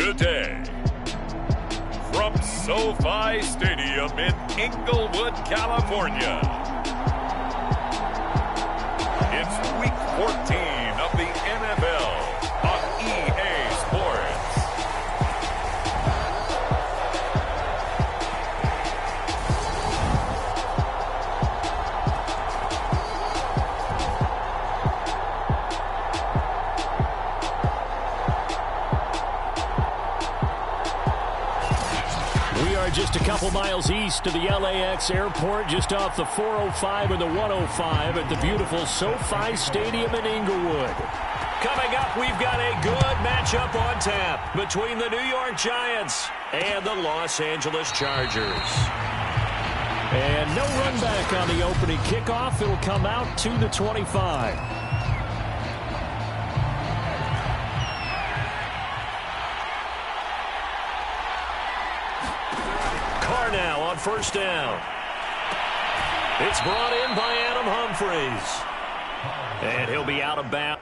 Today, from SoFi Stadium in Inglewood, California, it's Week 14 of the NFL on EA Sports. Just a couple miles east of the LAX airport, just off the 405 and the 105 at the beautiful SoFi Stadium in Inglewood. Coming up, we've got a good matchup on tap between the New York Giants and the Los Angeles Chargers. And no run back on the opening kickoff. It'll come out to the 25. Now on first down. It's brought in by Adam Humphries. And he'll be out of bounds.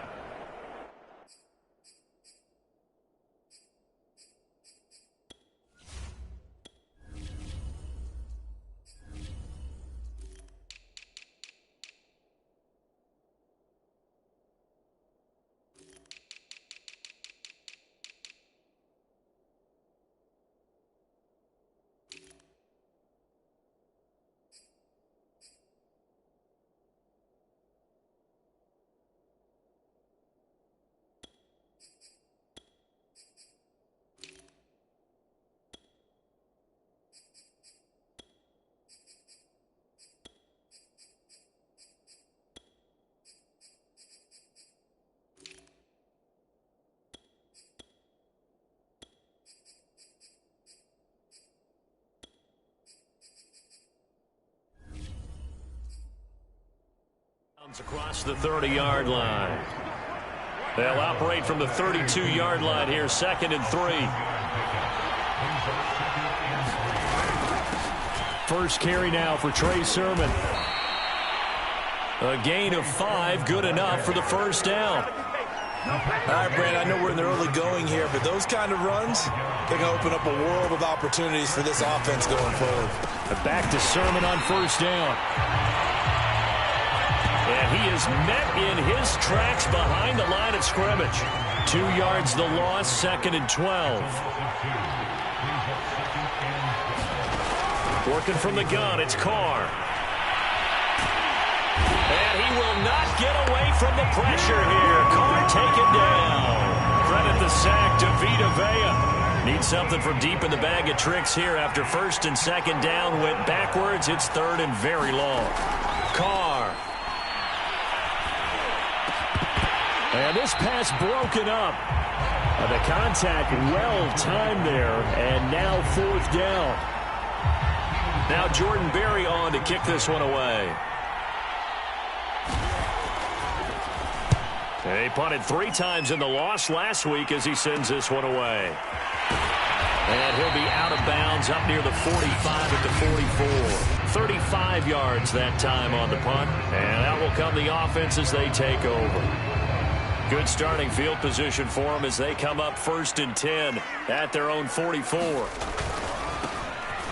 Across the 30-yard line. They'll operate from the 32-yard line here, 2nd and 3. First carry now for Trey Sermon. A gain of 5, good enough for the first down. All right, Brand, I know we're in the early going here, but those kind of runs, they're going to open up a world of opportunities for this offense going forward. Back to Sermon on first down. And he is met in his tracks behind the line of scrimmage. 2 yards the loss, 2nd and 12. Working from the gun, it's Carr. And he will not get away from the pressure here. Carr taken down. Credit the sack to Vita Vea. Needs something from deep in the bag of tricks here after 1st and 2nd down. Went backwards. It's 3rd and very long. Carr. And this pass broken up. The contact well-timed there. And now 4th down. Now Jordan Berry on to kick this one away. He punted 3 times in the loss last week as he sends this one away. And he'll be out of bounds up near the 45 at the 44. 35 yards that time on the punt. And out will come the offense as they take over. Good starting field position for them as they come up 1st and 10 at their own 44.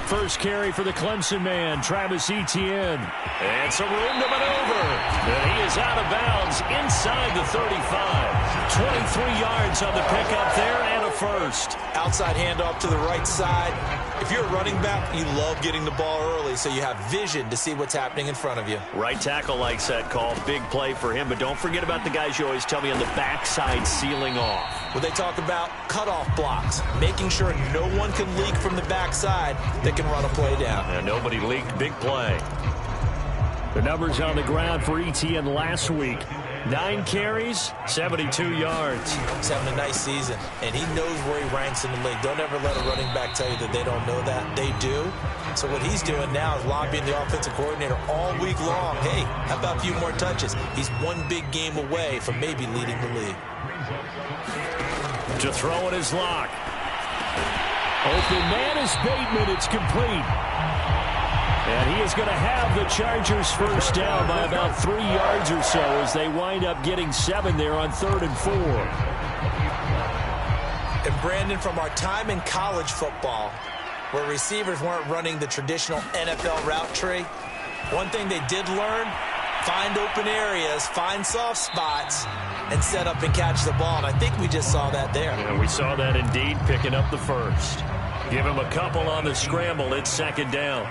First carry for the Clemson man, Travis Etienne. And some room to maneuver. And he is out of bounds inside the 35. 23 yards on the pickup there and a first. Outside handoff to the right side. If you're a running back, you love getting the ball early so you have vision to see what's happening in front of you. Right tackle likes that call. Big play for him. But don't forget about the guys you always tell me on the backside sealing off. Well, they talk about cutoff blocks, making sure no one can leak from the backside that can run a play down. And nobody leaked. Big play. The numbers on the ground for Etienne last week. 9 carries, 72 yards. He's having a nice season, and he knows where he ranks in the league. Don't ever let a running back tell you that they don't know that. They do. So what he's doing now is lobbying the offensive coordinator all week long. Hey, how about a few more touches? He's one big game away from maybe leading the league. To throw it is Lock. Open man is Bateman. It's complete. And he is going to have the Chargers first down by about 3 yards or so as they wind up getting 7 there on 3rd and 4. And Brandon, from our time in college football, where receivers weren't running the traditional NFL route tree, one thing they did learn, find open areas, find soft spots, and set up and catch the ball. And I think we just saw that there. Yeah, we saw that indeed, picking up the first. Give him a couple on the scramble. It's second down.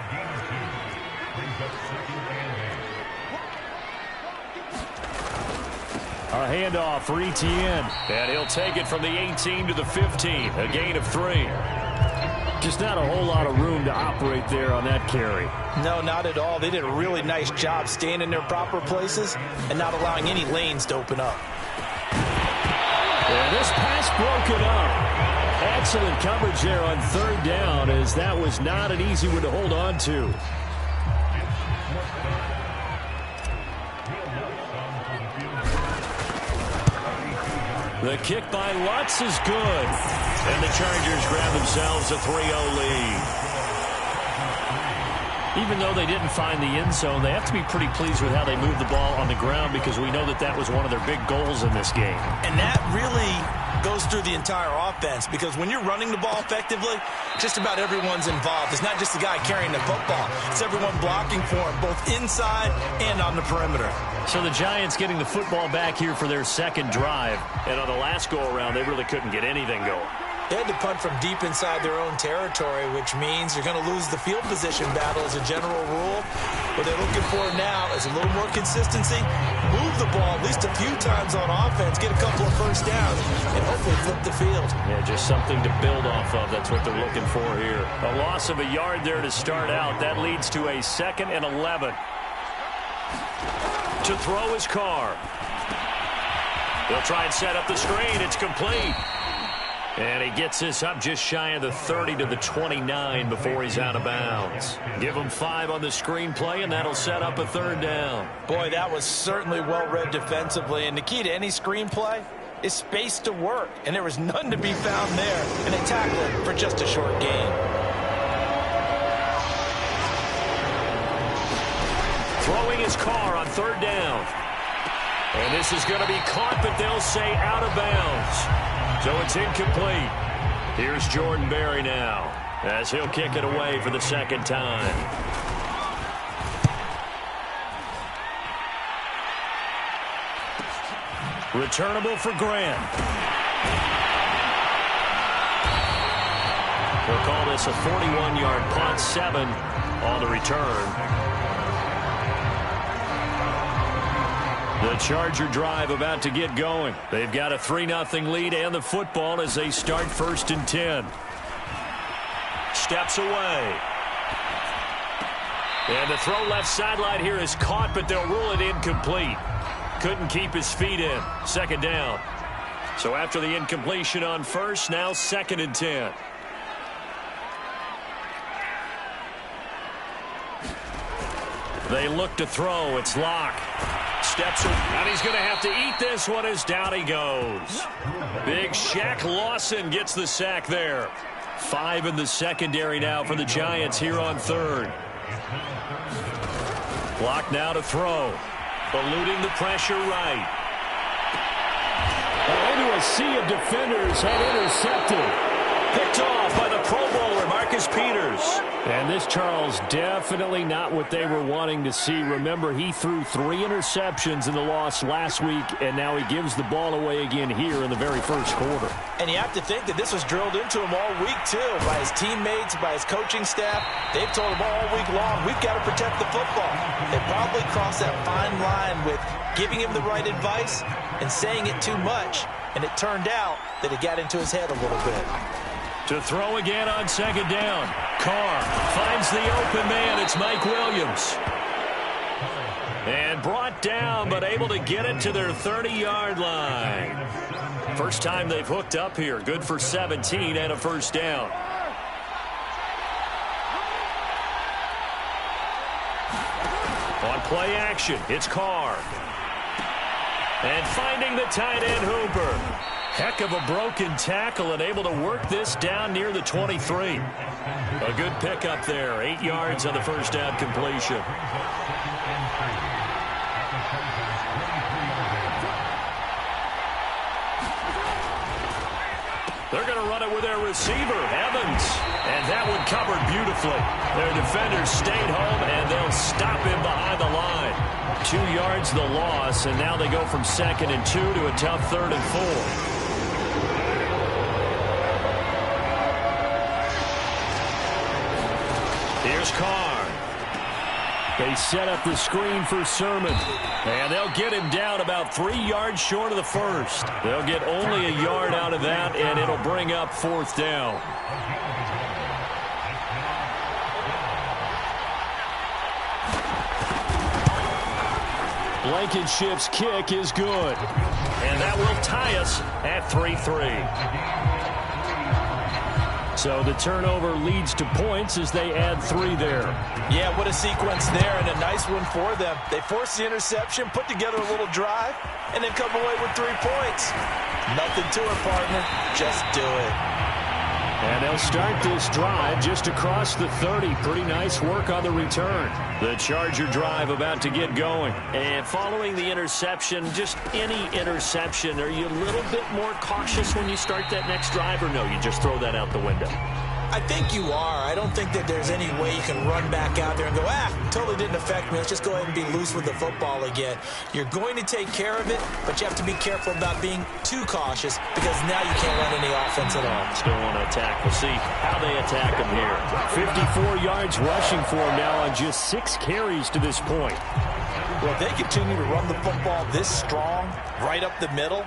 A handoff for Etienne. And he'll take it from the 18 to the 15. A gain of 3. Just not a whole lot of room to operate there on that carry. No, not at all. They did a really nice job staying in their proper places and not allowing any lanes to open up. And this pass broken up. Excellent coverage there on third down, as that was not an easy one to hold on to. The kick by Lutz is good. And the Chargers grab themselves a 3-0 lead. Even though they didn't find the end zone, they have to be pretty pleased with how they moved the ball on the ground, because we know that that was one of their big goals in this game. And that really goes through the entire offense, because when you're running the ball effectively, just about everyone's involved. It's not just the guy carrying the football. It's everyone blocking for him, both inside and on the perimeter. So the Giants getting the football back here for their second drive. And on the last go-around, they really couldn't get anything going. They had to punt from deep inside their own territory, which means you're going to lose the field position battle as a general rule. What they're looking for now is a little more consistency, move the ball at least a few times on offense, get a couple of first downs, and hopefully flip the field. Yeah, just something to build off of. That's what they're looking for here. A loss of a yard there to start out. That leads to a 2nd and 11. To throw his Carr. They'll try and set up the screen. It's complete. And he gets this up just shy of the 30 to the 29 before he's out of bounds. Give him 5 on the screenplay, and that'll set up a 3rd down. Boy, that was certainly well-read defensively. And the key to any screenplay is space to work. And there was none to be found there. And they tackled him for just a short gain. Throwing his Carr on 3rd down. And this is going to be caught, but they'll say out of bounds. So it's incomplete. Here's Jordan Berry now, as he'll kick it away for the 2nd time. Returnable for Grant. We'll call this a 41-yard punt, 7 on the return. The Charger drive about to get going. They've got a 3-0 lead and the football as they start 1st and 10. Steps away. And the throw left sideline here is caught, but they'll rule it incomplete. Couldn't keep his feet in. 2nd down. So after the incompletion on 1st, now 2nd and 10. They look to throw. It's Locke. Steps and he's going to have to eat this one as down he goes. Big Shaq Lawson gets the sack there. 5 in the secondary now for the Giants here on 3rd. Clock now to throw. Eluding the pressure right. Into a sea of defenders had intercepted. Picked off by the Pro Bowler, Marcus Peters. And this, Charles, definitely not what they were wanting to see. Remember, he threw 3 interceptions in the loss last week, and now he gives the ball away again here in the very first quarter. And you have to think that this was drilled into him all week, too, by his teammates, by his coaching staff. They've told him all week long, we've got to protect the football. They probably crossed that fine line with giving him the right advice and saying it too much, and it turned out that it got into his head a little bit. To throw again on 2nd down. Carr finds the open man. It's Mike Williams. And brought down, but able to get it to their 30-yard line. First time they've hooked up here. Good for 17 and a 1st down. On play action, it's Carr. And finding the tight end, Hooper. Heck of a broken tackle and able to work this down near the 23. A good pickup there. 8 yards on the 1st down completion. They're going to run it with their receiver, Evans. And that one covered beautifully. Their defenders stayed home, and they'll stop him behind the line. 2 yards the loss, and now they go from 2nd and 2 to a tough 3rd and 4. Here's Carr. They set up the screen for Sermon. And they'll get him down about 3 yards short of the first. They'll get only a yard out of that, and it'll bring up 4th down. Blankenship's kick is good. And that will tie us at 3-3. So the turnover leads to points as they add 3 there. Yeah, what a sequence there, and a nice one for them. They force the interception, put together a little drive, and then come away with 3 points. Nothing to it, partner. Just do it. And they'll start this drive just across the 30. Pretty nice work on the return. The Charger drive about to get going. And following the interception, just any interception, are you a little bit more cautious when you start that next drive, or no, you just throw that out the window? I think you are. I don't think that there's any way you can run back out there and go, totally didn't affect me. Let's just go ahead and be loose with the football again. You're going to take care of it, but you have to be careful about being too cautious because now you can't run any offense at all. Still want to attack. We'll see how they attack him here. 54 yards rushing for him now on just 6 carries to this point. Well, if they continue to run the football this strong, right up the middle,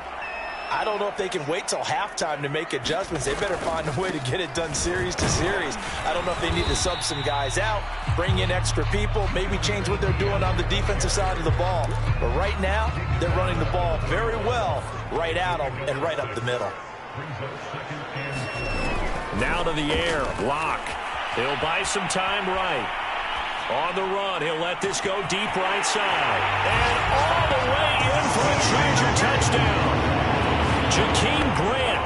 I don't know if they can wait till halftime to make adjustments. They better find a way to get it done series to series. I don't know if they need to sub some guys out, bring in extra people, maybe change what they're doing on the defensive side of the ball. But right now, they're running the ball very well right at them and right up the middle. Now to the air. Locke. He'll buy some time right. On the run, he'll let this go deep right side. And all the way in for a Charger touchdown. Jakeem Grant,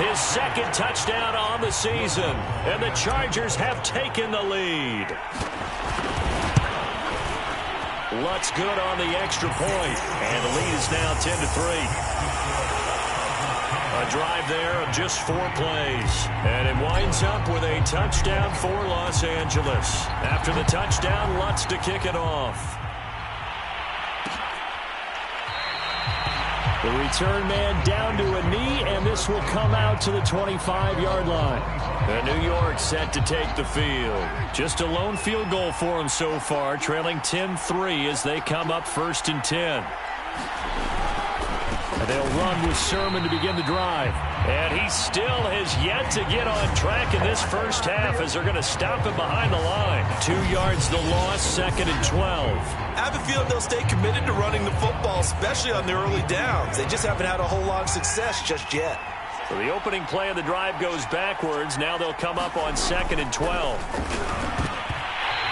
his 2nd touchdown on the season, and the Chargers have taken the lead. Lutz good on the extra point, and the lead is now 10-3. A drive there of just 4 plays, and it winds up with a touchdown for Los Angeles. After the touchdown, Lutz to kick it off. The return man down to a knee, and this will come out to the 25-yard line. And New York set to take the field. Just a lone field goal for them so far, trailing 10-3 as they come up 1st and 10. And they'll run with Sermon to begin the drive. And he still has yet to get on track in this first half as they're going to stop him behind the line. 2 yards the loss, 2nd and 12. I have a feeling they'll stay committed to running the football, especially on the early downs. They just haven't had a whole lot of success just yet. So the opening play of the drive goes backwards. Now they'll come up on 2nd and 12.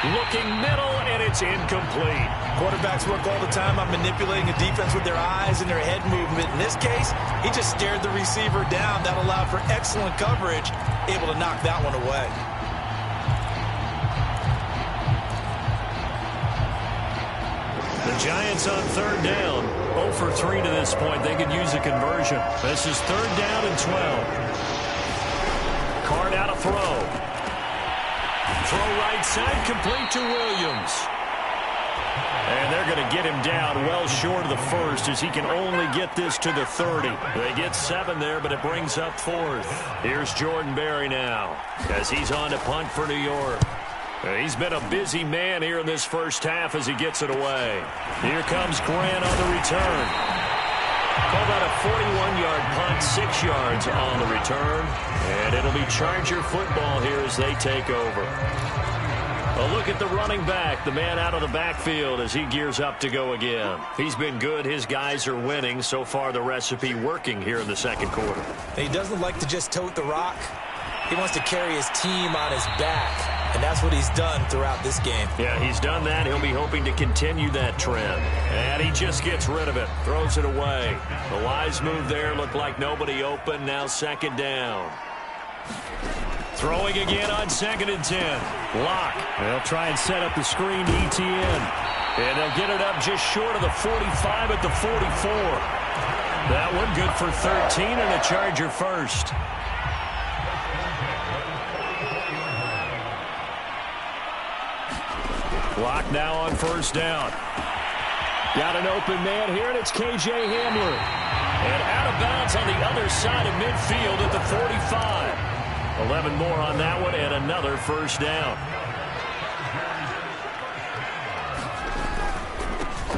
Looking middle, and it's incomplete. Quarterbacks work all the time on manipulating a defense with their eyes and their head movement. In this case, he just stared the receiver down. That allowed for excellent coverage, able to knock that one away. The Giants on 3rd down. 0 for 3 to this point. They could use a conversion. This is 3rd down and 12. Carr out of throw. Throw right side, complete to Williams. And they're going to get him down well short of the first as he can only get this to the 30. They get 7 there, but it brings up 4th. Here's Jordan Berry now as he's on to punt for New York. He's been a busy man here in this first half as he gets it away. Here comes Grant on the return. Called out a 41-yard punt, 6 yards on the return. And it'll be Charger football here as they take over. A look at the running back, the man out of the backfield as he gears up to go again. He's been good. His guys are winning. So far, the recipe working here in the 2nd quarter. He doesn't like to just tote the rock. He wants to carry his team on his back, and that's what he's done throughout this game. Yeah, he's done that. He'll be hoping to continue that trend. And he just gets rid of it, throws it away. The wise move there, looked like nobody open. Now 2nd down. Throwing again on 2nd and 10. Locke. They'll try and set up the screen to ETN. And they'll get it up just short of the 45 at the 44. That one good for 13 and a Charger first. Lock now on first down. Got an open man here, and it's K.J. Hamler. And out of bounds on the other side of midfield at the 45. 11 more on that one, and another first down.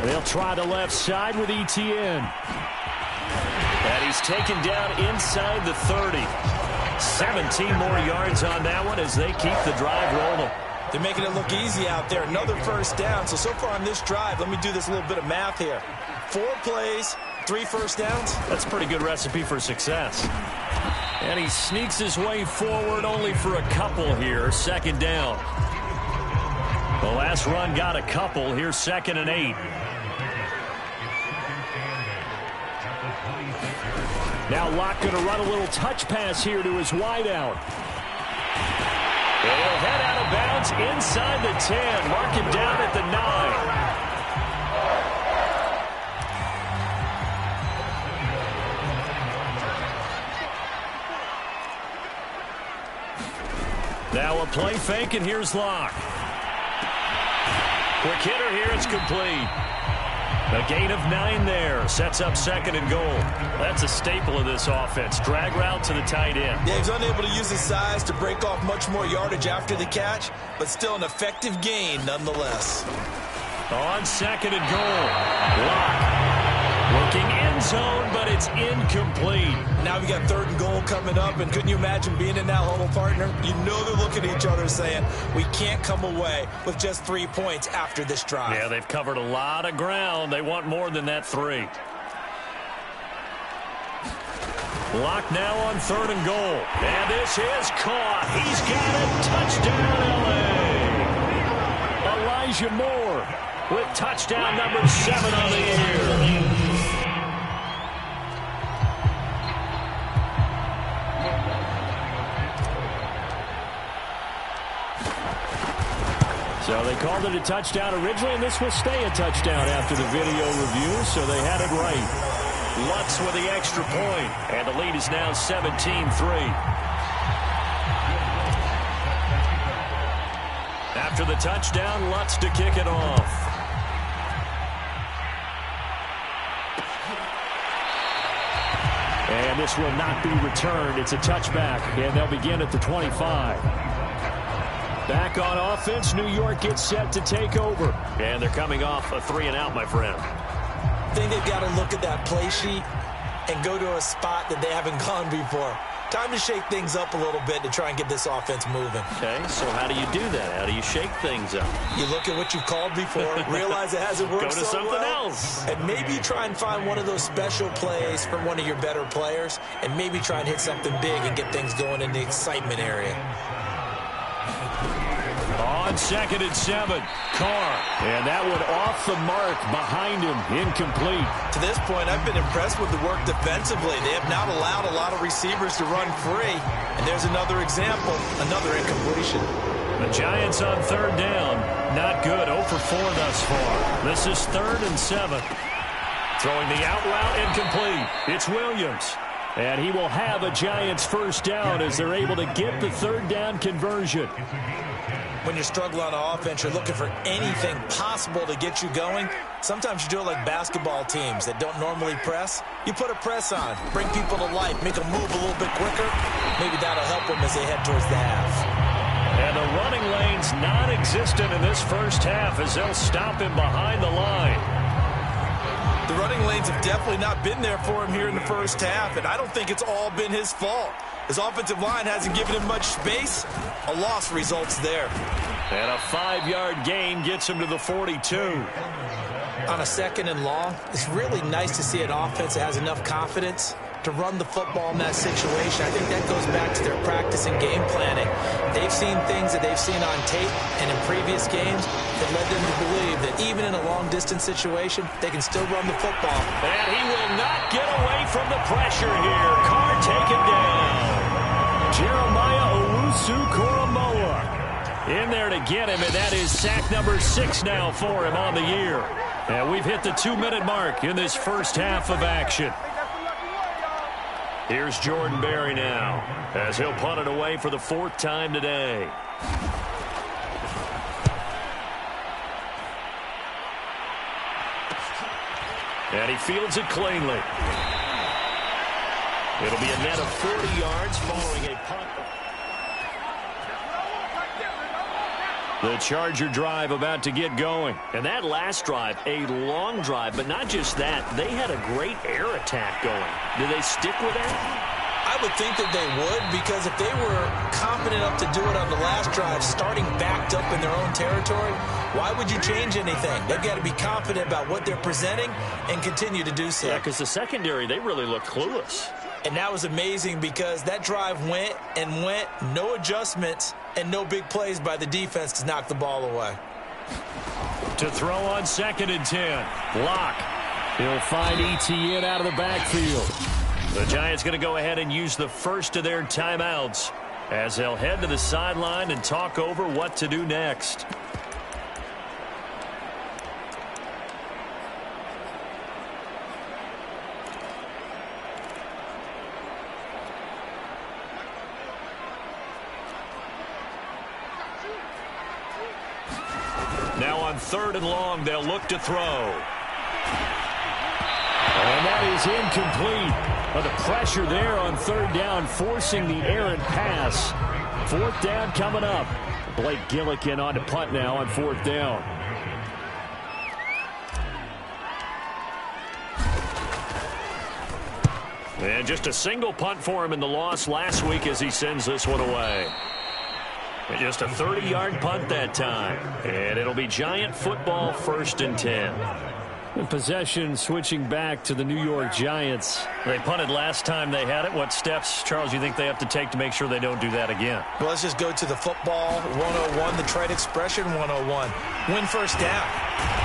They'll try the left side with Etienne. And he's taken down inside the 30. 17 more yards on that one as they keep the drive rolling. They're making it look easy out there. Another first down. So far on this drive, let me do this little bit of math here. 4 plays, 3 first downs. That's a pretty good recipe for success. And he sneaks his way forward only for a couple here. Second down. The last run got a couple. Here's 2nd and 8. Now Locke going to run a little touch pass here to his wideout. He'll head out of bounds inside the 10. Mark him down at the 9. Now a play fake, and here's Locke. Quick hitter here, it's complete. A gain of 9 there. Sets up 2nd and goal. That's a staple of this offense. Drag route to the tight end. Yeah, he's unable to use his size to break off much more yardage after the catch, but still an effective gain nonetheless. On 2nd and goal. Locke looking end zone, but it's incomplete. Now we got 3rd and goal coming up, and couldn't you imagine being in that huddle, partner? You know they're looking at each other saying, we can't come away with just 3 points after this drive. Yeah, they've covered a lot of ground. They want more than that 3. Locke now on 3rd and goal. And this is caught. He's got it. Touchdown, L.A. Elijah Moore with touchdown number 7 on the year. So they called it a touchdown originally, and this will stay a touchdown after the video review, so they had it right. Lutz with the extra point, and the lead is now 17-3. After the touchdown, Lutz to kick it off. And this will not be returned. It's a touchback, and they'll begin at the 25. Back on offense, New York gets set to take over. And they're coming off a 3-and-out, my friend. I think they've got to look at that play sheet and go to a spot that they haven't gone before. Time to shake things up a little bit to try and get this offense moving. Okay, so how do you do that? How do you shake things up? You look at what you've called before, realize it hasn't worked Go to so something well, else. and maybe try and find one of those special plays from one of your better players, and maybe try and hit something big and get things going in the excitement area. On 2nd and 7, Carr. And that one off the mark behind him, incomplete. To this point, I've been impressed with the work defensively. They have not allowed a lot of receivers to run free. And there's another example, another incompletion. The Giants on 3rd down. Not good, 0 for 4 thus far. This is 3rd and 7. Throwing the out route, incomplete. It's Williams. And he will have a Giants first down as they're able to get the 3rd down conversion. When you're struggling on offense, you're looking for anything possible to get you going. Sometimes you do it like basketball teams that don't normally press. You put a press on, bring people to life, make them move a little bit quicker. Maybe that'll help them as they head towards the half. And the running lane's non-existent in this first half as they'll stop him behind the line. The running lanes have definitely not been there for him here in the first half, and I don't think it's all been his fault. His offensive line hasn't given him much space. A loss results there. And a 5-yard gain gets him to the 42. On a 2nd and long, it's really nice to see an offense that has enough confidence to run the football in that situation. I think that goes back to their practice and game planning. They've seen things that they've seen on tape and in previous games that led them to believe that even in a long-distance situation, they can still run the football. And he will not get away from the pressure here. Carr taken down. Jeremiah Owusu-Koramoah in there to get him, and that is sack number 6 now for him on the year. And we've hit the 2-minute mark in this first half of action. Here's Jordan Berry now as he'll punt it away for the 4th time today. And he fields it cleanly. It'll be a net of 40 yards following a punt. The Charger drive about to get going. And that last drive, a long drive, but not just that. They had a great air attack going. Do they stick with that? I would think that they would, because if they were confident enough to do it on the last drive, starting backed up in their own territory, why would you change anything? They've got to be confident about what they're presenting and continue to do so. Yeah, because the secondary, they really looked clueless. And that was amazing because that drive went and went, no adjustments, and no big plays by the defense to knock the ball away. To throw on 2nd and 10. Locke. He'll find Etienne out of the backfield. The Giants going to go ahead and use the first of their timeouts as they'll head to the sideline and talk over what to do next. Now on 3rd and long, they'll look to throw. And that is incomplete. But the pressure there on 3rd down, forcing the errant pass. 4th down coming up. Blake Gillikin on to punt now on 4th down. And just a single punt for him in the loss last week as he sends this one away. And just a 30-yard punt that time. And it'll be Giant football, 1st and 10. And possession switching back to the New York Giants. They punted last time they had it. What steps, Charles, you think they have to take to make sure they don't do that again? Well, let's just go to the football 101, the trade expression 101. Win 1st down.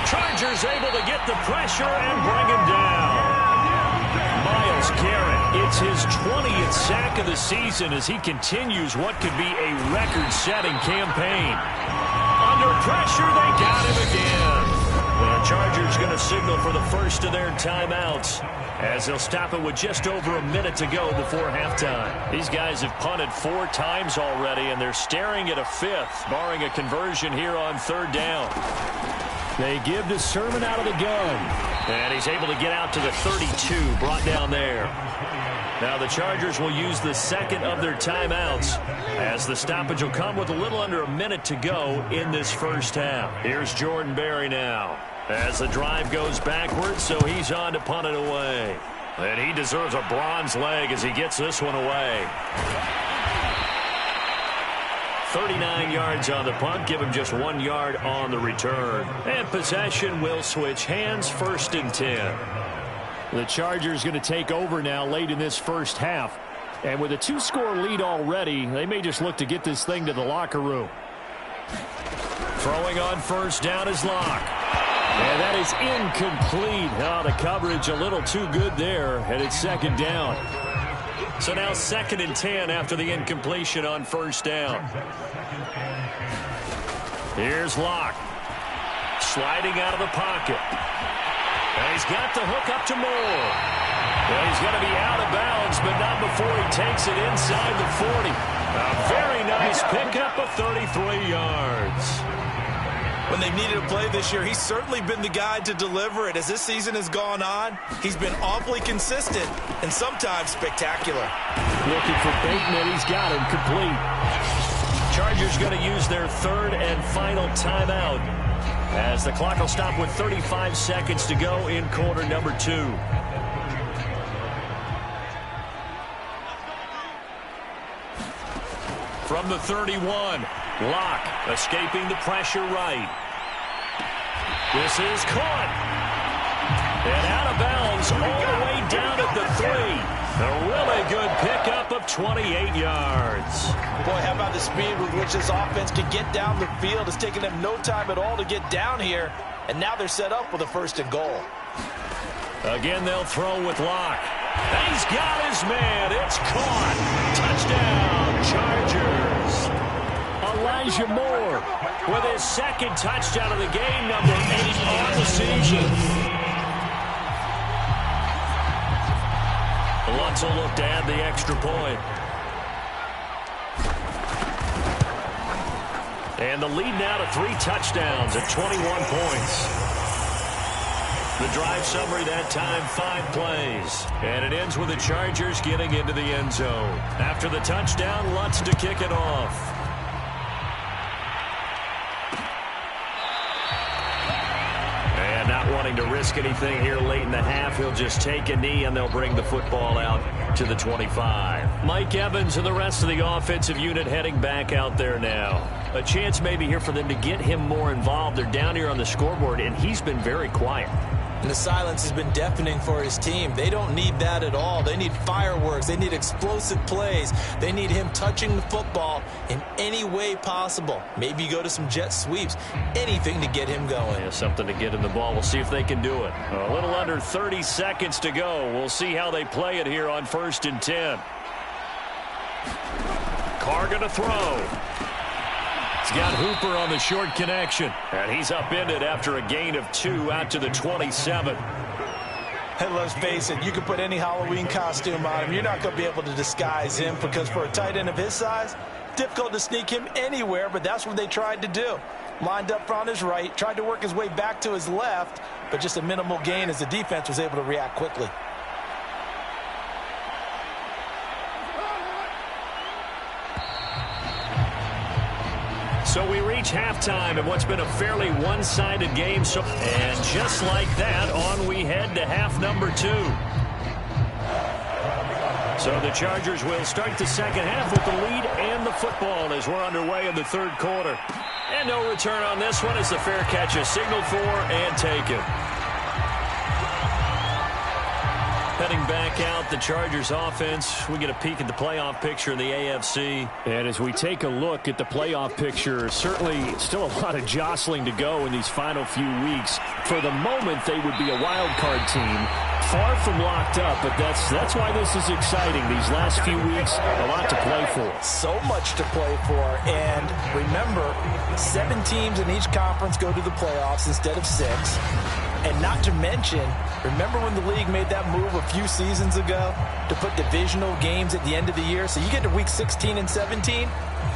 Chargers able to get the pressure and bring him down. Myles Garrett, it's his 20th sack of the season as he continues what could be a record-setting campaign. Under pressure, they got him again. The Chargers going to signal for the first of their timeouts as they'll stop it with just over a minute to go before halftime. These guys have punted 4 times already, and they're staring at a 5th, barring a conversion here on 3rd down. They give to Sermon out of the gun. And he's able to get out to the 32, brought down there. Now the Chargers will use the 2nd of their timeouts as the stoppage will come with a little under a minute to go in this first half. Here's Jordan Berry now as the drive goes backwards, so he's on to punt it away. And he deserves a bronze leg as he gets this one away. 39 yards on the punt, give him just 1 yard on the return. And possession will switch hands, 1st and 10. The Chargers going to take over now late in this first half. And with a 2-score lead already, they may just look to get this thing to the locker room. Throwing on 1st down is Locke. And that is incomplete. Oh, the coverage a little too good there, and it's 2nd down. So now 2nd and 10 after the incompletion on 1st down. Here's Locke. Sliding out of the pocket. And he's got the hook up to Moore. Well, he's going to be out of bounds, but not before he takes it inside the 40. A very nice pickup of 33 yards. When they've needed a play this year, he's certainly been the guy to deliver it. As this season has gone on, he's been awfully consistent and sometimes spectacular. Looking for Bateman, he's got him complete. Chargers going to use their 3rd and final timeout as the clock will stop with 35 seconds to go in quarter number 2. From the 31, Locke escaping the pressure right. This is caught. And out of bounds all the way down at the 3. A really good pickup of 28 yards. Boy, how about the speed with which this offense can get down the field? It's taken them no time at all to get down here. And now they're set up with a 1st and goal. Again, they'll throw with Locke. And he's got his man. It's caught. Touchdown, Chargers. Elijah Moore with his 2nd touchdown of the game, number 8 on the season. Lutz will look to add the extra point. And the lead now to 3 touchdowns at 21 points. The drive summary that time, 5 plays. And it ends with the Chargers getting into the end zone. After the touchdown, Lutz to kick it off. And not wanting to risk anything here late in the half, he'll just take a knee and they'll bring the football out to the 25. Mike Evans and the rest of the offensive unit heading back out there now. A chance maybe here for them to get him more involved. They're down here on the scoreboard, and he's been very quiet. And the silence has been deafening for his team. They don't need that at all. They need fireworks. They need explosive plays. They need him touching the football in any way possible. Maybe go to some jet sweeps. Anything to get him going. Yeah, something to get in the ball. We'll see if they can do it. A little under 30 seconds to go. We'll see how they play it here on 1st and 10. Carr going to throw. He's got Hooper on the short connection. And he's upended after a gain of 2 out to the 27. Hey, let's face it, you can put any Halloween costume on him. You're not going to be able to disguise him because for a tight end of his size, difficult to sneak him anywhere, but that's what they tried to do. Lined up on his right, tried to work his way back to his left, but just a minimal gain as the defense was able to react quickly. So we reach halftime in what's been a fairly one-sided game. And just like that, on we head to half number 2. So the Chargers will start the second half with the lead and the football as we're underway in the 3rd quarter. And no return on this one as the fair catch is signaled for and taken. Heading back out, the Chargers offense. We get a peek at the playoff picture in the AFC. And as we take a look at the playoff picture, certainly still a lot of jostling to go in these final few weeks. For the moment, they would be a wild card team. Far from locked up, but that's why this is exciting. These last few weeks, a lot to play for. So much to play for. And remember, 7 teams in each conference go to the playoffs instead of 6. And not to mention, remember when the league made that move a few seasons ago to put divisional games at the end of the year? So you get to week 16 and 17,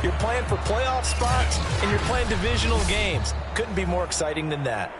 you're playing for playoff spots, and you're playing divisional games. Couldn't be more exciting than that.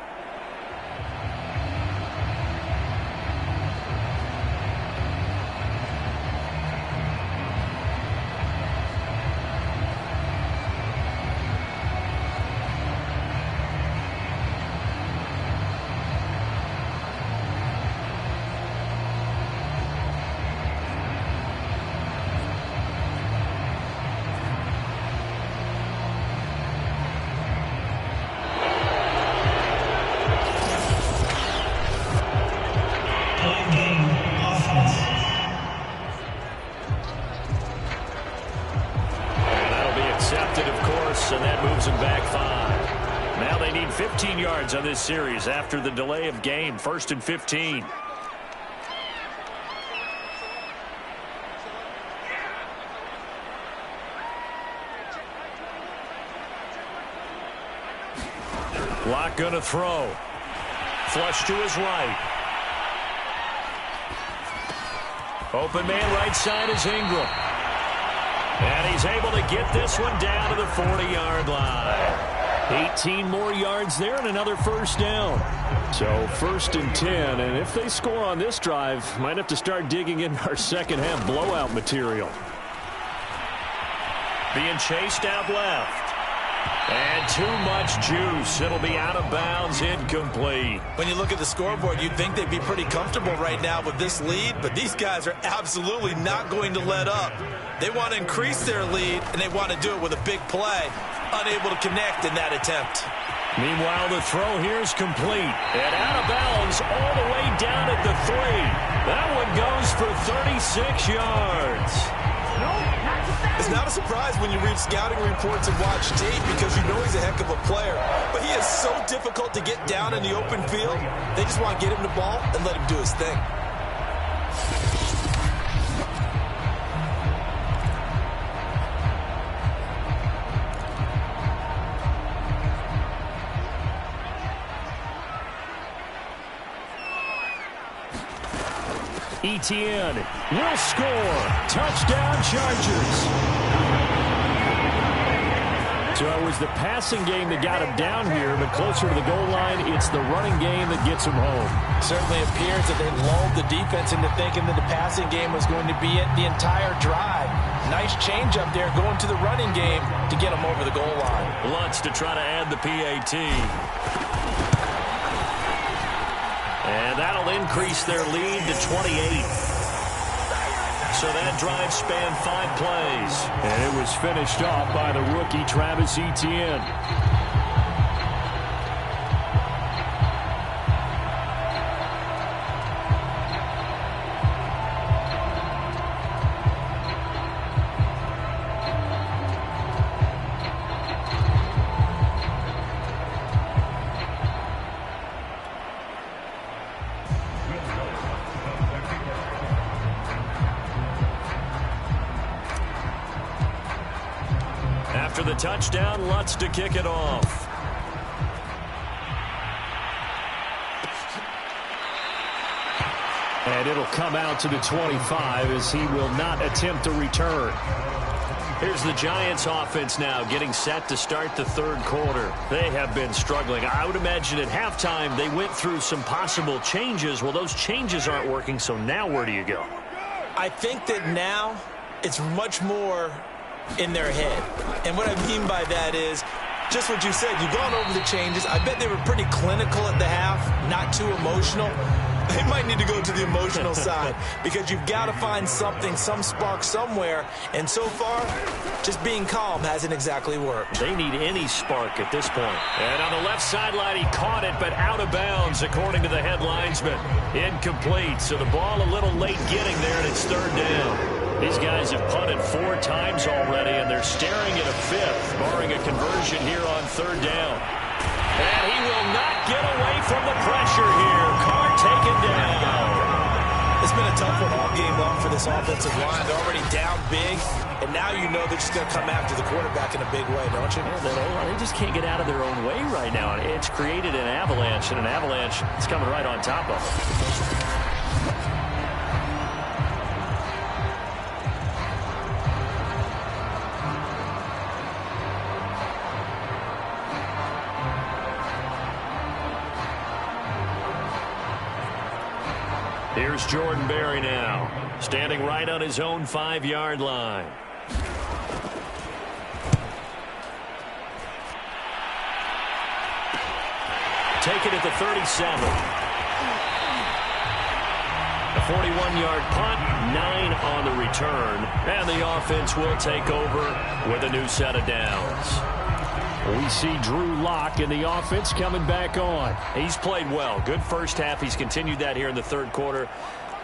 On this series after the delay of game, 1st and 15. Locke gonna throw. Flush to his right. Open man right side is Ingram. And he's able to get this one down to the 40-yard line. 18 more yards there and another first down. So 1st and 10, and if they score on this drive, might have to start digging in our second half blowout material. Being chased out left. And too much juice. It'll be out of bounds, incomplete. When you look at the scoreboard, you'd think they'd be pretty comfortable right now with this lead, but these guys are absolutely not going to let up. They want to increase their lead, and they want to do it with a big play. Unable to connect in that attempt. Meanwhile, the throw here is complete. And out of bounds all the way down at the 3. That one goes for 36 yards. It's not a surprise when you read scouting reports and watch tape because you know he's a heck of a player. But he is so difficult to get down in the open field. They just want to get him the ball and let him do his thing. Etienne will score. Touchdown, Chargers. So it was the passing game that got him down here, but closer to the goal line, it's the running game that gets him home. Certainly appears that they lulled the defense into thinking that the passing game was going to be it the entire drive. Nice change up there going to the running game to get him over the goal line. Lutz to try to add the PAT. And that'll increase their lead to 28. So that drive spanned 5 plays. And it was finished off by the rookie Travis Etienne. After the touchdown, Lutz to kick it off. And it'll come out to the 25 as he will not attempt a return. Here's the Giants offense now getting set to start the third quarter. They have been struggling. I would imagine at halftime they went through some possible changes. Well, those changes aren't working, so now where do you go? I think that now it's much more in their head. And what I mean by that is just what you said. You've gone over the changes. I bet they were pretty clinical at the half, not too emotional. They might need to go to the emotional side because you've got to find something, some spark somewhere. And so far, just being calm hasn't exactly worked. They need any spark at this point. And on the left sideline, he caught it, but out of bounds, according to the head linesman. Incomplete, so the ball a little late getting there, and it's third down. These guys have punted 4 times already, and they're staring at a 5th, barring a conversion here on third down. And he will not get away from the pressure here. Carr taken down. It's been a tough one all game long for this offensive line. They're already down big, and now you know they're just going to come after the quarterback in a big way, don't you? Yeah, they just can't get out of their own way right now. It's created an avalanche, and an avalanche is coming right on top of them. Here's Jordan Berry now, standing right on his own 5-yard line. Take it at the 37. A 41-yard punt, 9 on the return, and the offense will take over with a new set of downs. We see Drew Lock in the offense coming back on. He's played well. Good first half. He's continued that here in the third quarter.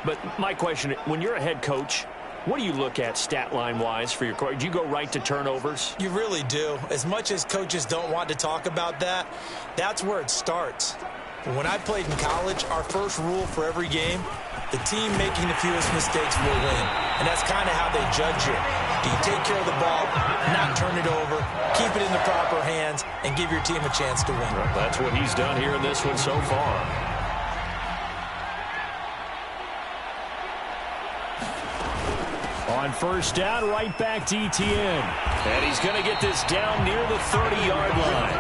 But my question, when you're a head coach, what do you look at stat line-wise for your coach? Do you go right to turnovers? You really do. As much as coaches don't want to talk about that, that's where it starts. When I played in college, our first rule for every game, the team making the fewest mistakes will win. And that's kind of how they judge you. Do you take care of the ball, not turn it over, keep it in the proper hands, and give your team a chance to win? Well, that's what he's done here in this one so far. On first down, right back to Etienne. And he's going to get this down near the 30-yard line.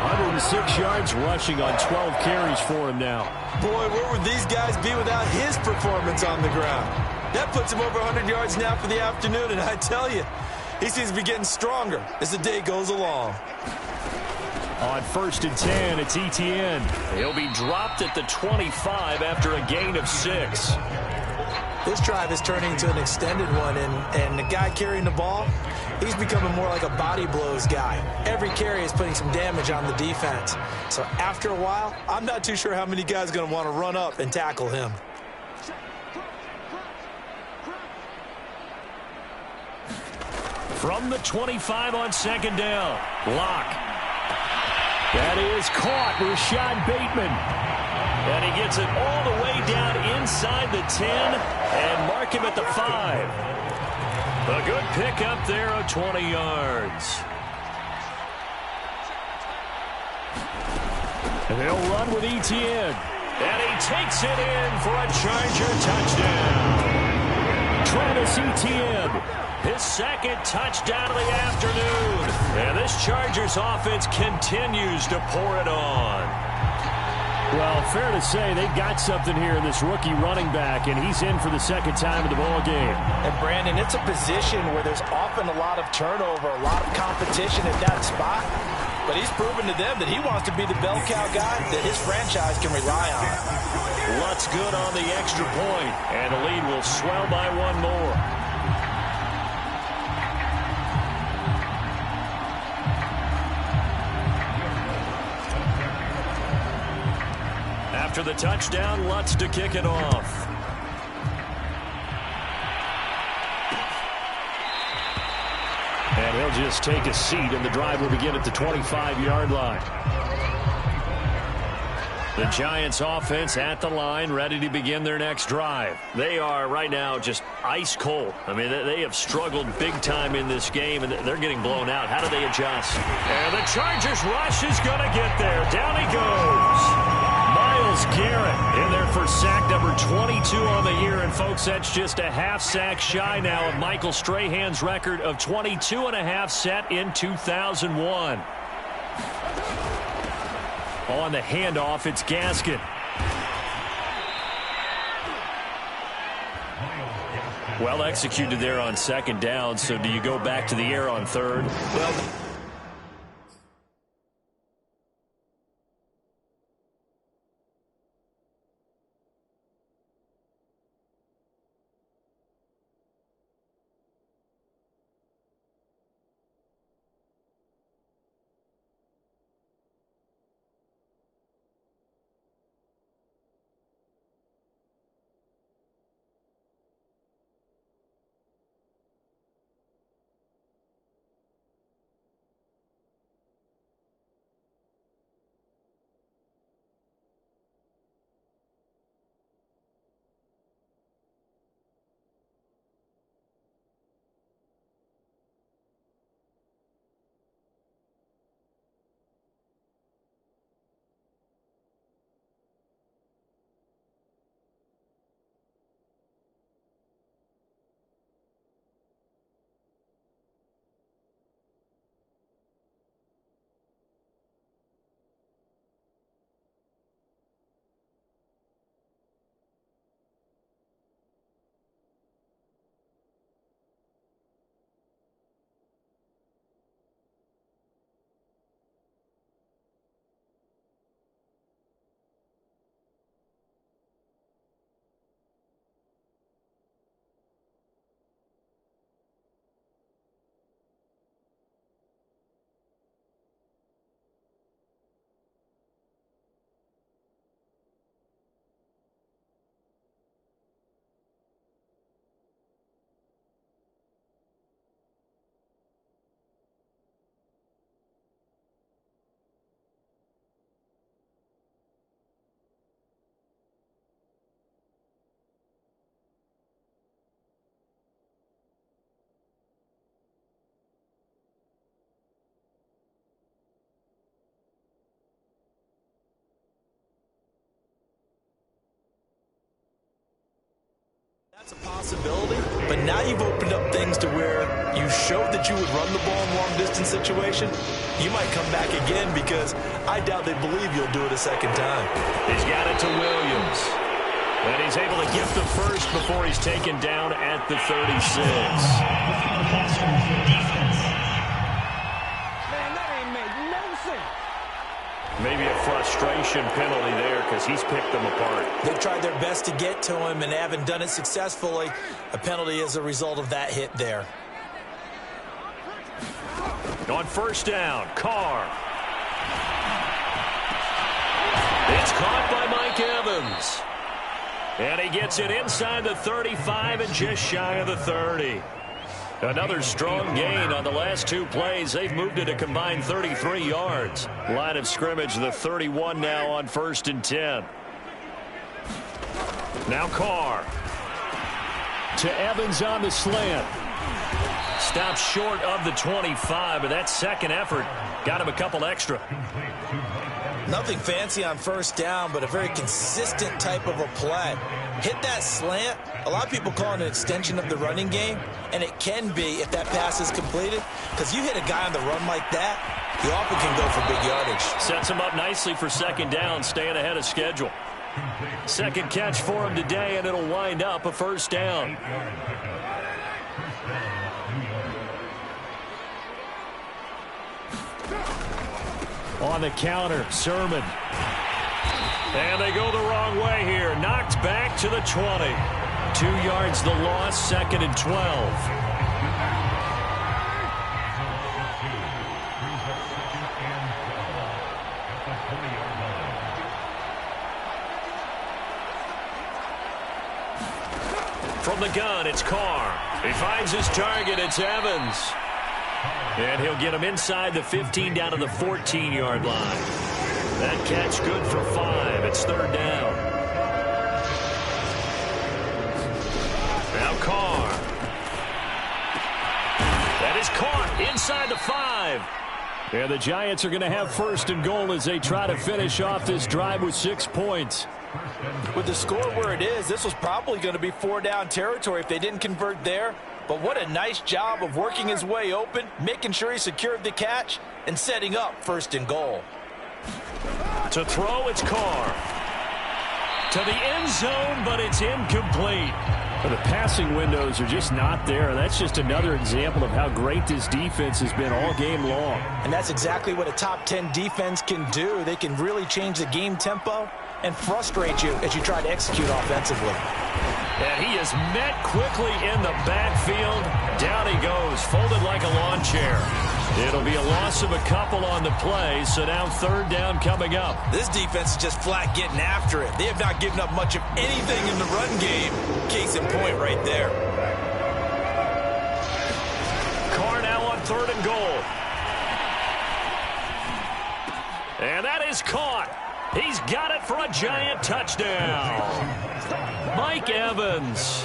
106 yards rushing on 12 carries for him now. Boy, where would these guys be without his performance on the ground? That puts him over 100 yards now for the afternoon, and I tell you, he seems to be getting stronger as the day goes along. On first and 10, it's Etienne. He'll be dropped at the 25 after a gain of 6. This drive is turning into an extended one, and the guy carrying the ball, he's becoming more like a body blows guy. Every carry is putting some damage on the defense. So after a while, I'm not too sure how many guys are going to want to run up and tackle him. From the 25 on second down, Lock. That is caught, Rashad Bateman. And he gets it all the way down inside the 10 and mark him at the 5. A good pickup there of 20 yards. And they'll run with Etienne. And he takes it in for a Charger touchdown. Travis Etienne His second touchdown of the afternoon. And this Chargers offense continues to pour it on. Well, fair to say they got something here in this rookie running back, and he's in for the second time in the ball game. And, Brandon, it's a position where there's often a lot of turnover, a lot of competition at that spot. But he's proven to them that he wants to be the bell cow guy that his franchise can rely on. Lutz good on the extra point, and the lead will swell by one more. After the touchdown, Lutz to kick it off. And he'll just take a seat, and the drive will begin at the 25-yard line. The Giants offense at the line, ready to begin their next drive. They are right now just ice cold. I mean, they have struggled big time in this game, and they're getting blown out. How do they adjust? And the Chargers rush is going to get there. Down he goes. Myles Garrett in there for sack number 22 on the year. And, folks, that's just a half sack shy now of Michael Strahan's record of 22.5 set in 2001. On the handoff, it's Gaskin. Well executed there on second down. So do you go back to the air on third? Well, That's a possibility, but now you've opened up things to where you showed that you would run the ball in long-distance situation. You might come back again because I doubt they believe you'll do it a second time. He's got it to Williams. And he's able to get the first before he's taken down at the 36. Maybe a frustration penalty there because he's picked them apart. They tried their best to get to him and haven't done it successfully. A penalty as a result of that hit there. On first down, Carr. It's caught by Mike Evans. And he gets it inside the 35 and just shy of the 30. Another strong gain on the last two plays. They've moved it a combined 33 yards. Line of scrimmage, the 31 now on 1st and 10. Now Carr. To Evans on the slant. Stops short of the 25, but that second effort got him a couple extra. Nothing fancy on first down, but a very consistent type of a play. Hit that slant. A lot of people call it an extension of the running game, and it can be if that pass is completed, because you hit a guy on the run like that, he often can go for big yardage. Sets him up nicely for second down, staying ahead of schedule. Second catch for him today, and it'll wind up a first down. On the counter, Sermon. And they go the wrong way here. Knocked back to the 20. 2 yards the loss, second and 12. From the gun, it's Carr. He finds his target. It's Evans. And he'll get him inside the 15 down to the 14-yard line. That catch good for 5. It's third down. Now Carr. That is caught inside the 5. And the Giants are going to have first and goal as they try to finish off this drive with 6 points. With the score where it is, this was probably going to be 4-down territory if they didn't convert there. But what a nice job of working his way open, making sure he secured the catch, and setting up first and goal. To throw, it's Carr. To the end zone, but it's incomplete. But the passing windows are just not there, and that's just another example of how great this defense has been all game long. And that's exactly what a top 10 defense can do. They can really change the game tempo and frustrate you as you try to execute offensively. And he is met quickly in the backfield. Down he goes, folded like a lawn chair. It'll be a loss of a couple on the play, so now third down coming up. This defense is just flat getting after it. They have not given up much of anything in the run game. Case in point right there. Carr now on third and goal. And that is caught. He's got it for a Giant touchdown. Mike Evans,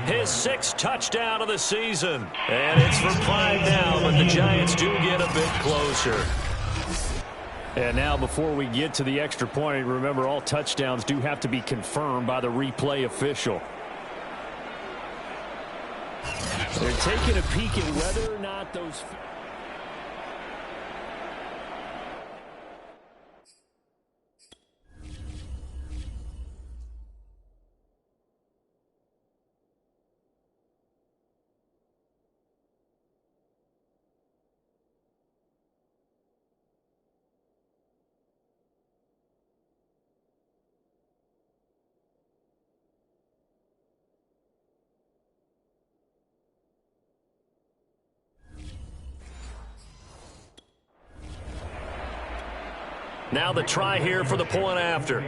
his 6th touchdown of the season. And it's for 5 now, but the Giants do get a bit closer. And now before we get to the extra point, remember all touchdowns do have to be confirmed by the replay official. They're taking a peek at whether or not those... Now the try here for the point after.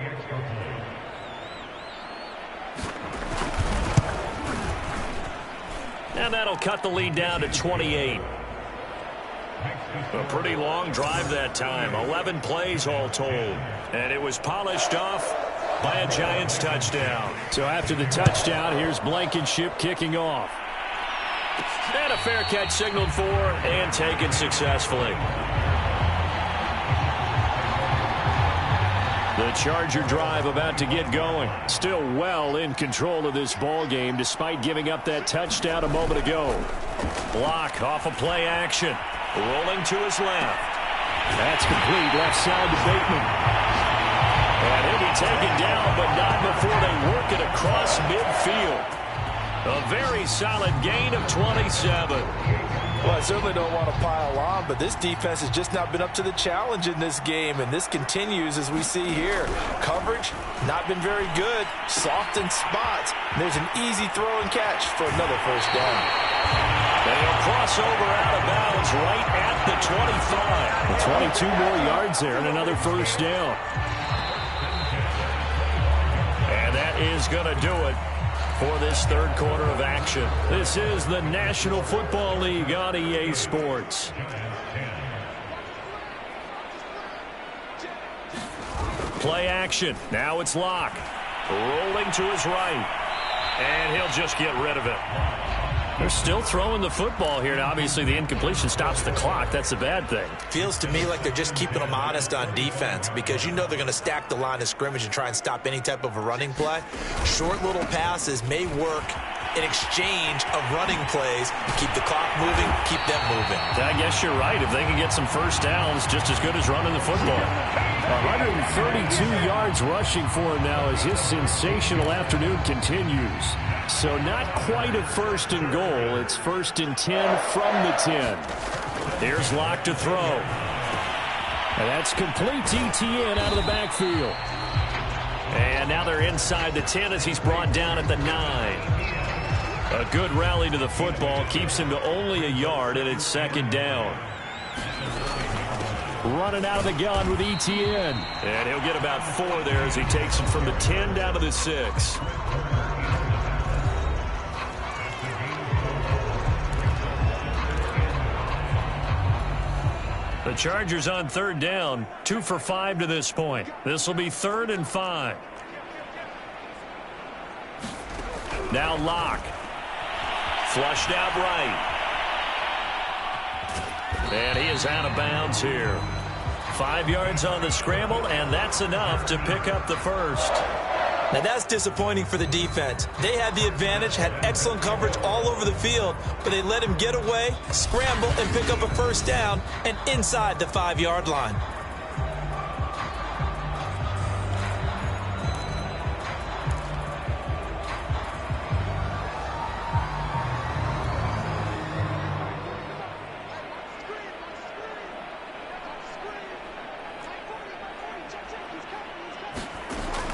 And that'll cut the lead down to 28. A pretty long drive that time. 11 plays all told. And it was polished off by a Giants touchdown. So after the touchdown, here's Blankenship kicking off. And a fair catch signaled for and taken successfully. The Charger drive about to get going. Still well in control of this ball game despite giving up that touchdown a moment ago. Block off of play action. Rolling to his left. That's complete. Left side to Bateman. And he'll be taken down, but not before they work it across midfield. A very solid gain of 27. Well, I certainly don't want to pile on, but this defense has just not been up to the challenge in this game, and this continues as we see here. Coverage, not been very good. Soft in spots. There's an easy throw and catch for another first down. And he'll cross over out of bounds right at the 25. 22 more yards there and another first down. And that is going to do it for this third quarter of action. This is the National Football League on EA Sports. Play action. Now it's Locke. Rolling to his right. And he'll just get rid of it. They're still throwing the football here. Now, obviously, the incompletion stops the clock. That's a bad thing. Feels to me like they're just keeping them honest on defense because you know they're going to stack the line of scrimmage and try and stop any type of a running play. Short little passes may work in exchange of running plays. Keep the clock moving, keep them moving. I guess you're right. If they can get some first downs, just as good as running the football. 132 yards rushing for him now as his sensational afternoon continues. So not quite a first and goal. It's 1st and 10 from the 10. Here's Locke to throw. And that's complete to Etienne out of the backfield. And now they're inside the 10 as he's brought down at the 9. A good rally to the football keeps him to only a yard, and it's 2nd down. Running out of the gun with Etienne. And he'll get about 4 there as he takes it from the 10 down to the 6. The Chargers on 3rd down, 2 for 5 to this point. This will be 3rd and 5. Now Locke. Flushed out right. And he is out of bounds here. 5 yards on the scramble, and that's enough to pick up the first. Now that's disappointing for the defense. They had the advantage, had excellent coverage all over the field, but they let him get away, scramble, and pick up a first down, and inside the 5-yard line.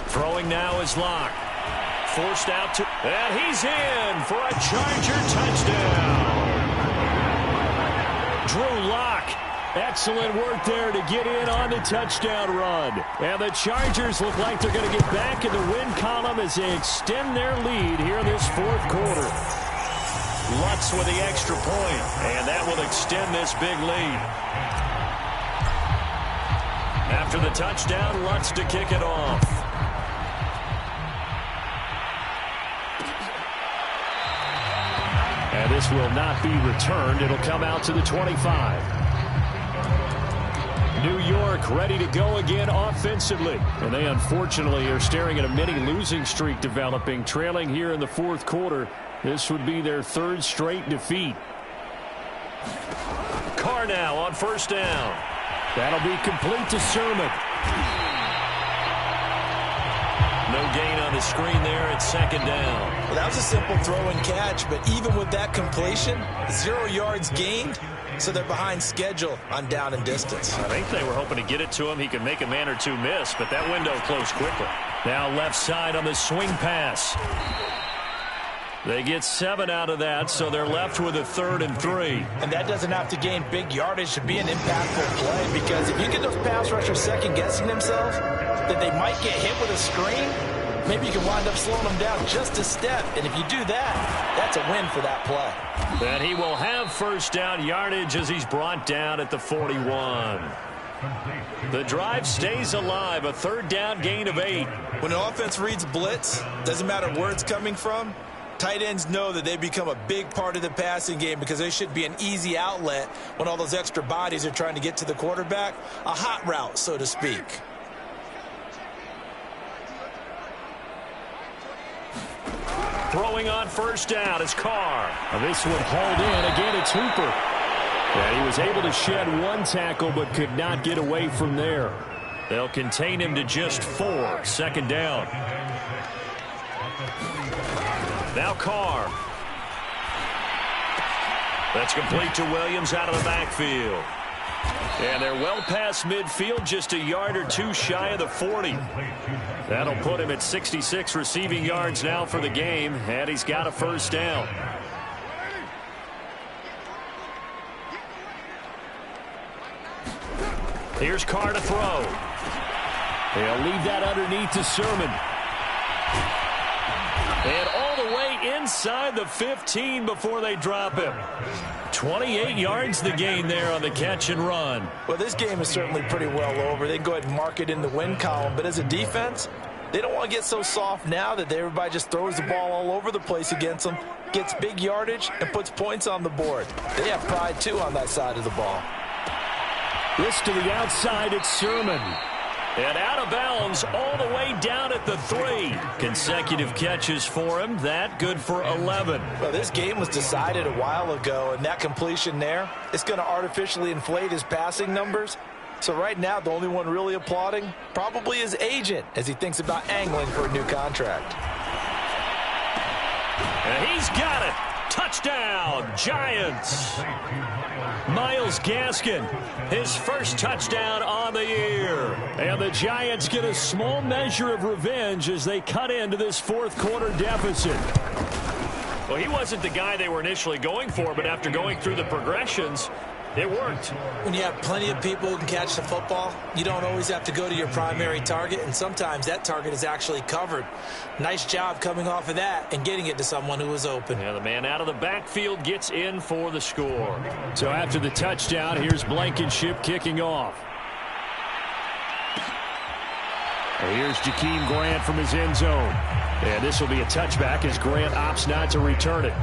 Throwing now is Locke. Forced out to... And he's in for a Charger touchdown. Drew Locke. Excellent work there to get in on the touchdown run. And the Chargers look like they're going to get back in the win column as they extend their lead here in this 4th quarter. Lutz with the extra point, and that will extend this big lead. After the touchdown, Lutz to kick it off. And this will not be returned. It'll come out to the 25. New York ready to go again offensively. And they unfortunately are staring at a mini losing streak developing, trailing here in the 4th quarter. This would be their 3rd straight defeat. Carr now on 1st down. That'll be complete to Sermon. No gain on the screen there at 2nd down. Well, that was a simple throw and catch, but even with that completion, 0 yards gained, so they're behind schedule on down and distance. I think they were hoping to get it to him. He could make a man or two miss, but that window closed quickly. Now left side on the swing pass. They get 7 out of that, so they're left with a 3rd and 3. And that doesn't have to gain big yardage to be an impactful play, because if you get those pass rushers second-guessing themselves, that they might get hit with a screen, maybe you can wind up slowing them down just a step. And if you do that, that's a win for that play. And he will have 1st down yardage as he's brought down at the 41. The drive stays alive, a 3rd down gain of 8. When an offense reads blitz, doesn't matter where it's coming from, tight ends know that they become a big part of the passing game because they should be an easy outlet when all those extra bodies are trying to get to the quarterback. A hot route, so to speak. Throwing on 1st down is Carr. This one hauled in. Again, it's Hooper. And he was able to shed 1 tackle but could not get away from there. They'll contain him to just 4. 2nd down. Now Carr. That's complete to Williams out of the backfield. And they're well past midfield, just a yard or 2 shy of the 40. That'll put him at 66 receiving yards now for the game, and he's got a 1st down. Here's Carr to throw. They'll leave that underneath to Sermon. And all the way inside the 15 before they drop him. 28 yards the gain there on the catch and run. Well, this game is certainly pretty well over. They can go ahead and mark it in the win column. But as a defense, They don't want to get so soft now that everybody just throws the ball all over the place against them, gets big yardage, and puts points on the board. They have pride, too, on that side of the ball. This to the outside, it's Sermon. And out of bounds all the way down at the 3. Consecutive catches for him. That good for 11. Well, this game was decided a while ago, and that completion there, it's going to artificially inflate his passing numbers. So right now, the only one really applauding probably his agent as he thinks about angling for a new contract. And he's got it. Touchdown, Giants. Myles Gaskin, his first touchdown on the year. And the Giants get a small measure of revenge as they cut into this fourth-quarter deficit. Well, he wasn't the guy they were initially going for, but after going through the progressions, it worked. When you have plenty of people who can catch the football, you don't always have to go to your primary target, and sometimes that target is actually covered. Nice job coming off of that and getting it to someone who was open. Yeah, the man out of the backfield gets in for the score. So after the touchdown, here's Blankenship kicking off. And here's Jakeem Grant from his end zone. And this will be a touchback as Grant opts not to return it.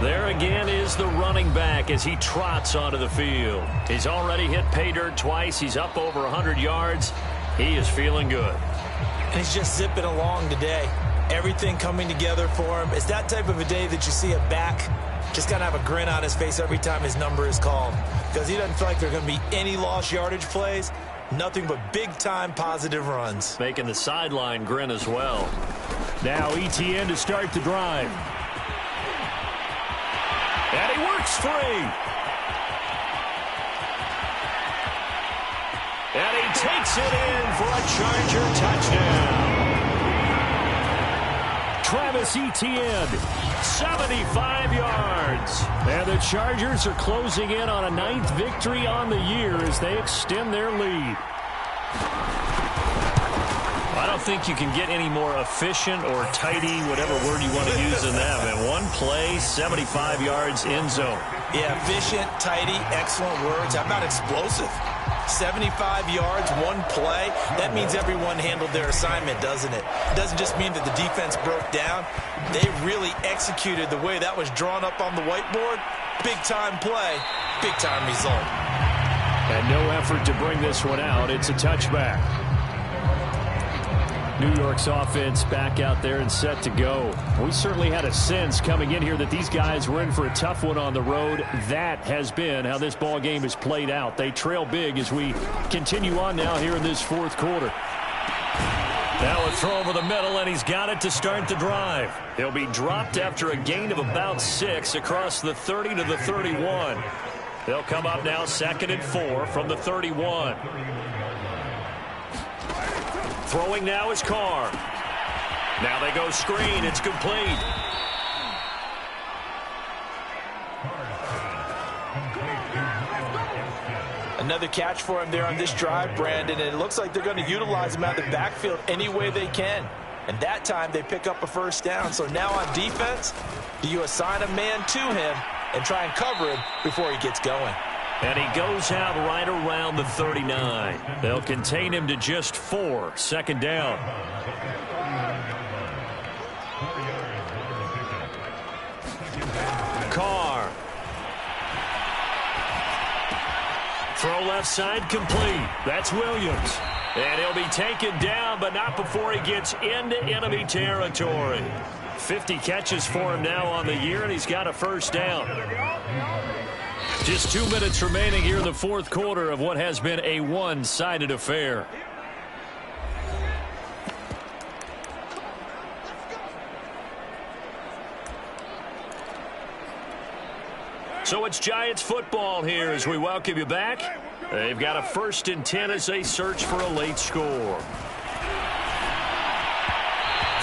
There again is the running back as he trots onto the field. He's already hit pay dirt twice. He's up over 100 yards. He is feeling good. And he's just zipping along today. Everything coming together for him. It's that type of a day that you see a back just kind of have a grin on his face every time his number is called. Because he doesn't feel like there are going to be any lost yardage plays. Nothing but big-time positive runs. Making the sideline grin as well. Now ETN to start the drive. And he works free. And he takes it in for a Charger touchdown. Travis Etienne, 75 yards. And the Chargers are closing in on a 9th victory on the year as they extend their lead. I don't think you can get any more efficient or tidy, whatever word you want to use in that. And one play, 75 yards in zone. Yeah, efficient, tidy, excellent words. How about explosive? 75 yards, one play. That means everyone handled their assignment, doesn't it? It doesn't just mean that the defense broke down. They really executed the way that was drawn up on the whiteboard. Big-time play, big-time result. And no effort to bring this one out. It's a touchback. New York's offense back out there and set to go. We certainly had a sense coming in here that these guys were in for a tough one on the road. That has been how this ball game has played out. They trail big as we continue on now here in this fourth quarter. Now a throw over the middle, and he's got it to start the drive. He'll be dropped after a gain of about 6 across the 30 to the 31. They'll come up now 2nd and 4 from the 31. Throwing now is Carr. Now they go screen. It's complete. Another catch for him there on this drive, Brandon, and it looks like they're going to utilize him out of the backfield any way they can. And that time they pick up a first down. So now on defense, do you assign a man to him and try and cover him before he gets going? And he goes out right around the 39. They'll contain him to just 4. 2nd down. Carr. Throw left side complete. That's Williams. And he'll be taken down, but not before he gets into enemy territory. 50 catches for him now on the year, and he's got a first down. Just 2 minutes remaining here in the fourth quarter of what has been a one-sided affair. So it's Giants football here as we welcome you back. They've got a 1st and 10 as they search for a late score.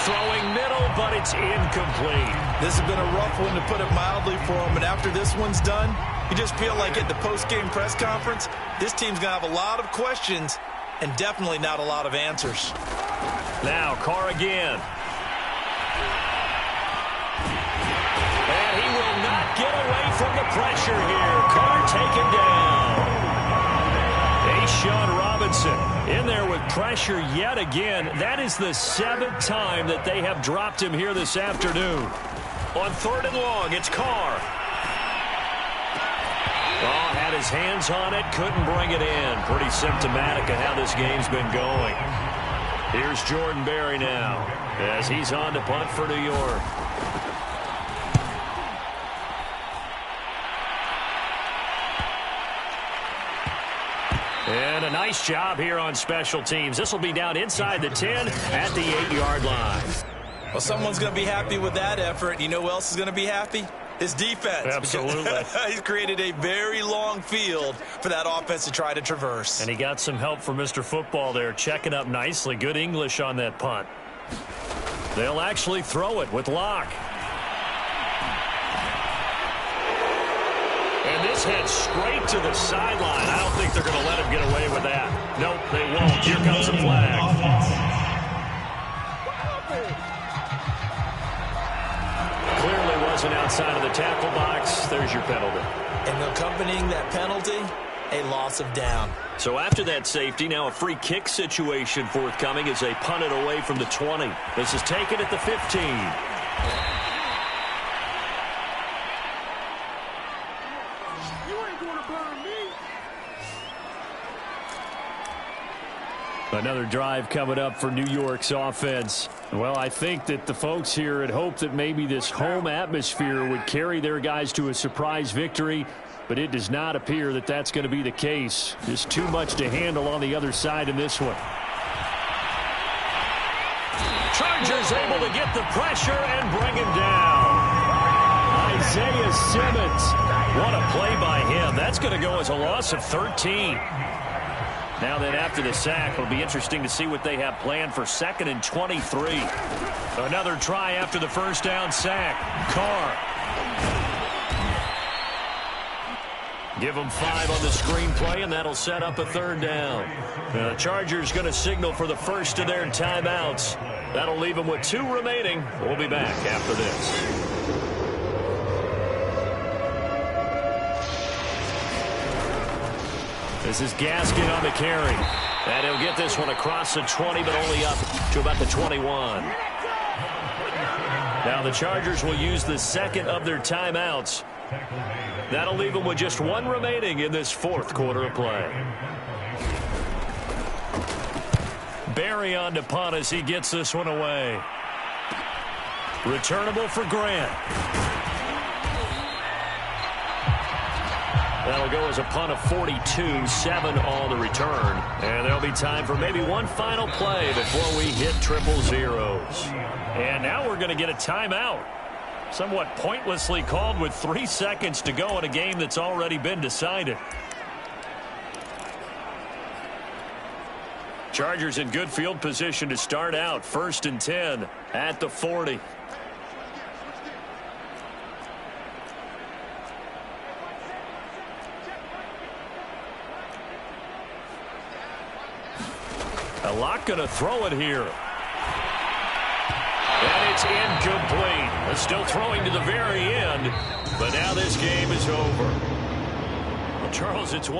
Throwing middle, but it's incomplete. This has been a rough one, to put it mildly, for him. And after this one's done, you just feel like at the post-game press conference, this team's going to have a lot of questions and definitely not a lot of answers. Now Carr again. And he will not get away from the pressure here. Carr taken down. A'Shawn Robinson Robinson in there with pressure yet again. That is the 7th time that they have dropped him here this afternoon. On 3rd and long, it's Carr. Oh, had his hands on it, couldn't bring it in. Pretty symptomatic of how this game's been going. Here's Jordan Berry now as he's on to punt for New York. And a nice job here on special teams. This will be down inside the 10 at the 8-yard line. Well, someone's going to be happy with that effort. You know who else is going to be happy? His defense. Absolutely. He's created a very long field for that offense to try to traverse. And he got some help from Mr. Football there, checking up nicely. Good English on that punt. They'll actually throw it with Locke. And this heads straight to the sideline. I don't think they're going to let him get away with that. Nope, they won't. Here comes the flag. Clearly wasn't outside of the tackle box. There's your penalty. And accompanying that penalty, a loss of down. So after that safety, now a free kick situation forthcoming as they punt it away from the 20. This is taken at the 15. Another drive coming up for New York's offense. Well, I think that the folks here had hoped that maybe this home atmosphere would carry their guys to a surprise victory, but it does not appear that that's going to be the case. Just too much to handle on the other side in this one. Chargers able to get the pressure and bring him down. Isaiah Simmons. What a play by him. That's going to go as a loss of 13. Now then, after the sack, it'll be interesting to see what they have planned for 2nd and 23. Another try after the first down sack. Carr. Give them 5 on the screenplay, and that'll set up a 3rd down. The Chargers going to signal for the first of their timeouts. That'll leave them with 2 remaining. We'll be back after this. This is Gaskin on the carry. And he'll get this one across the 20, but only up to about the 21. Now the Chargers will use the 2nd of their timeouts. That'll leave them with just 1 remaining in this 4th quarter of play. Berry on to punt as he gets this one away. Returnable for Grant. That'll go as a punt of 42, 7 on the return. And there'll be time for maybe one final play before we hit 000. And now we're going to get a timeout. Somewhat pointlessly called with 3 seconds to go in a game that's already been decided. Chargers in good field position to start out. 1st and 10 at the 40. Locke going to throw it here. And it's incomplete. They're still throwing to the very end. But now this game is over. Well, Charles, it's one.